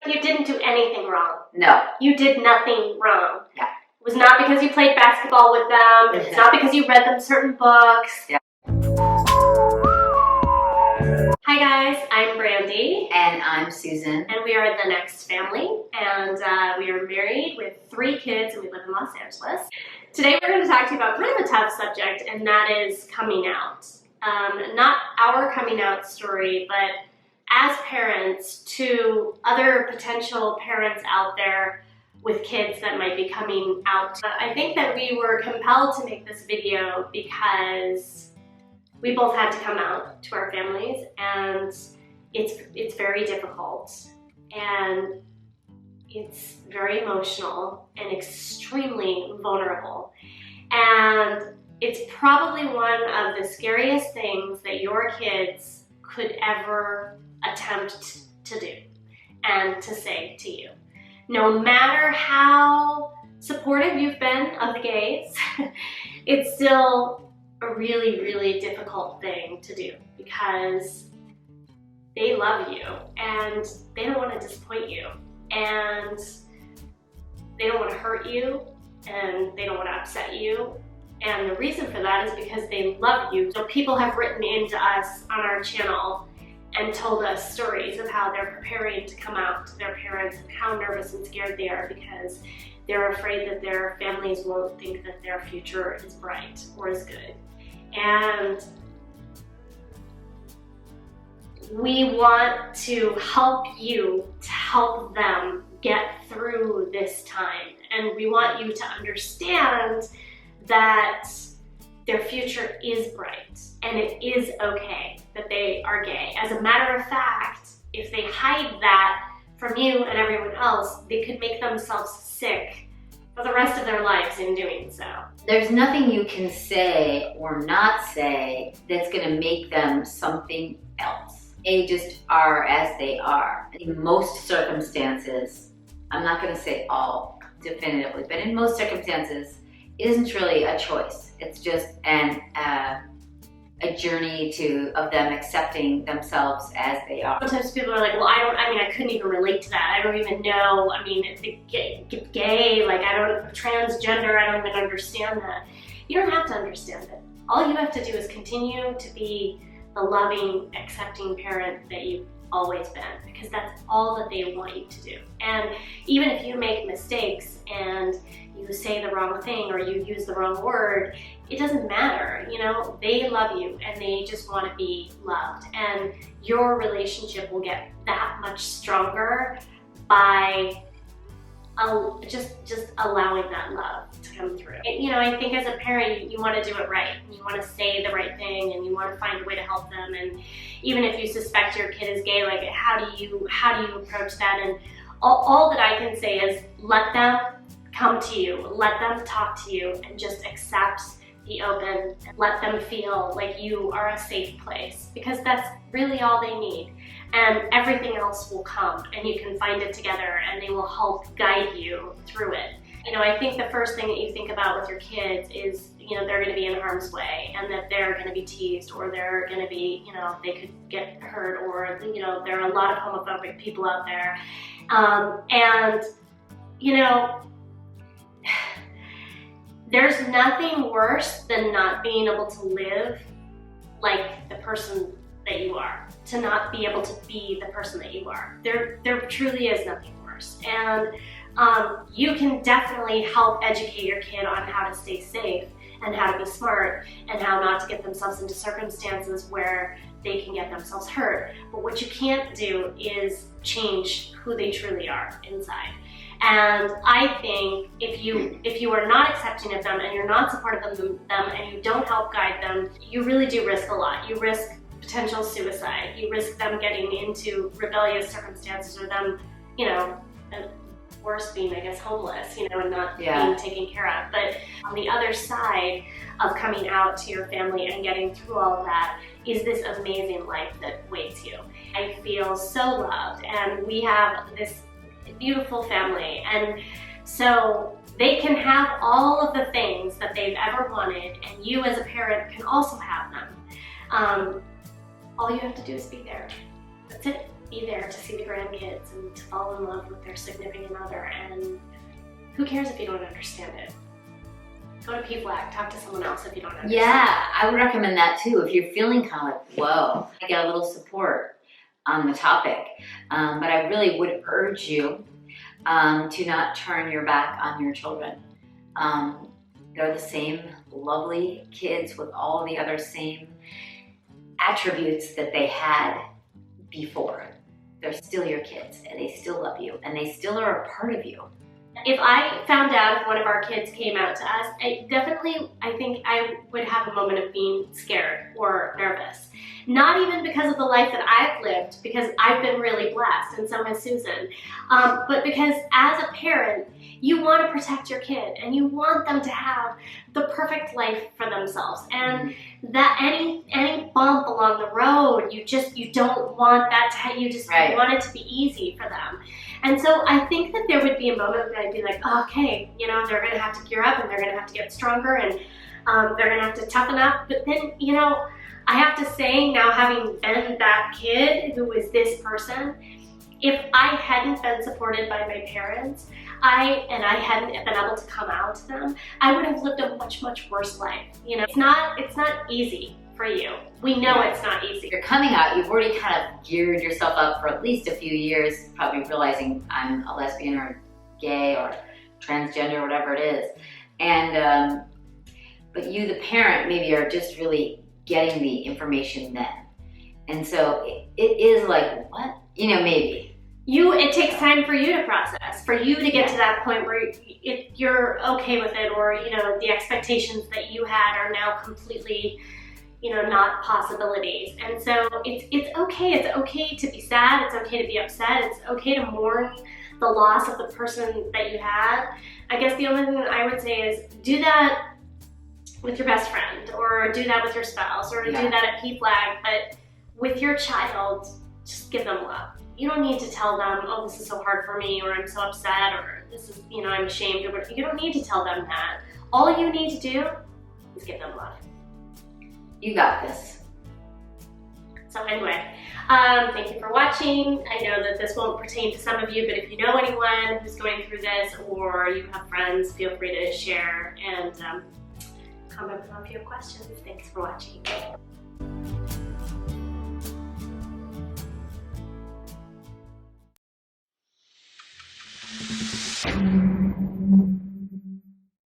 You didn't do anything wrong. No. You did nothing wrong. Yeah. It was not because you played basketball with them. It's not because you read them certain books. Yeah. Hi guys, I'm Brandy. And I'm Susan. And we are the Next Family. And we are married with 3 kids and we live in Los Angeles. Today we're going to talk to you about kind of a tough subject, and that is coming out. Not our coming out story, but as parents to other potential parents out there with kids that might be coming out. I think that we were compelled to make this video because we both had to come out to our families, and it's very difficult, and it's very emotional and extremely vulnerable. And it's probably one of the scariest things that your kids could ever attempt to do and to say to you. No matter how supportive you've been of the gays, it's still a really, really difficult thing to do because they love you and they don't want to disappoint you, and they don't want to hurt you, and they don't want to upset you. And the reason for that is because they love you. So people have written into us on our channel and told us stories of how they're preparing to come out to their parents and how nervous and scared they are because they're afraid that their families won't think that their future is bright or is good. And we want to help you to help them get through this time. And we want you to understand that their future is bright and it is okay that they are gay. As a matter of fact, if they hide that from you and everyone else, they could make themselves sick for the rest of their lives in doing so. There's nothing you can say or not say that's going to make them something else. They just are as they are. In most circumstances, I'm not going to say all definitively, but in most circumstances, it isn't really a choice. It's just a journey of them accepting themselves as they are. Sometimes people are like, well, I couldn't even relate to that. I don't even know. I mean, gay, like transgender, I don't even understand that. You don't have to understand it. All you have to do is continue to be the loving, accepting parent that you've always been, because that's all that they want you to do. And even if you make mistakes and you say the wrong thing or you use the wrong word, it doesn't matter. You know, they love you and they just want to be loved, and your relationship will get that much stronger by just allowing that love to come through. And, you know, I think as a parent, you want to do it right. You want to say the right thing, and you want to find a way to help them. And even if you suspect your kid is gay, like how do you approach that? And all that I can say is let them come to you, let them talk to you, and just accept, be open, and let them feel like you are a safe place, because that's really all they need. And everything else will come, and you can find it together, and they will help guide you through it. You know, I think the first thing that you think about with your kids is, you know, they're going to be in harm's way, and that they're going to be teased, or they're going to be, you know, they could get hurt, or, you know, there are a lot of homophobic people out there. And, you know, there's nothing worse than not being able to live like the person that you are, to not be able to be the person that you are. There truly is nothing worse. And you can definitely help educate your kid on how to stay safe and how to be smart and how not to get themselves into circumstances where they can get themselves hurt. But what you can't do is change who they truly are inside. And I think if you are not accepting of them, and you're not supportive of them, and you don't help guide them, you really do risk a lot. You risk potential suicide. You risk them getting into rebellious circumstances, or them, you know, worse being, I guess, homeless, you know, and not being taken care of. But on the other side of coming out to your family and getting through all of that is this amazing life that waits you. I feel so loved, and we have this beautiful family, and so they can have all of the things that they've ever wanted, and you as a parent can also have them. All you have to do is be there. That's it. be there to see the grandkids and to fall in love with their significant other. And who cares if you don't understand it? Go to PFLAG, talk to someone else if you don't understand. Yeah, I would recommend that too. If you're feeling kind of like, whoa, I get a little support on the topic. But I really would urge you to not turn your back on your children. They're the same lovely kids with all the other same attributes that they had before. They're still your kids, and they still love you, and they still are a part of you. If I found out if one of our kids came out to us, I think I would have a moment of being scared or nervous. Not even because of the life that I've lived, because I've been really blessed, and so has Susan, but because as a parent, you want to protect your kid, and you want them to have the perfect life for themselves, and that any bump along the road, you don't want that to, you want it to be easy for them. And so I think that there would be a moment where I'd be like, oh, okay, you know, they're going to have to gear up, and they're going to have to get stronger, and they're going to have to toughen up. But then, you know, I have to say, now having been that kid who was this person, if I hadn't been supported by my parents, and I hadn't been able to come out to them, I would have lived a much, much worse life. You know, it's not easy for you. We know it's not easy. You're coming out, you've already kind of geared yourself up for at least a few years, probably realizing I'm a lesbian or gay or transgender or whatever it is. And, but you, the parent, maybe are just really getting the information then. And so it is like, what? You know, maybe. It takes time for you to process, for you to get to that point where you're okay with it, or, you know, the expectations that you had are now completely, you know, not possibilities. And so it's okay. It's okay to be sad. It's okay to be upset. It's okay to mourn the loss of the person that you had. I guess the only thing that I would say is do that with your best friend, or do that with your spouse, or do that at PFLAG, but with your child, just give them love. You don't need to tell them, oh, this is so hard for me, or I'm so upset, or this is, you know, I'm ashamed, or whatever. You don't need to tell them that. All you need to do is give them love. You got this. So anyway, thank you for watching. I know that this won't pertain to some of you, but if you know anyone who's going through this, or you have friends, feel free to share and comment below if you have questions. Thanks for watching.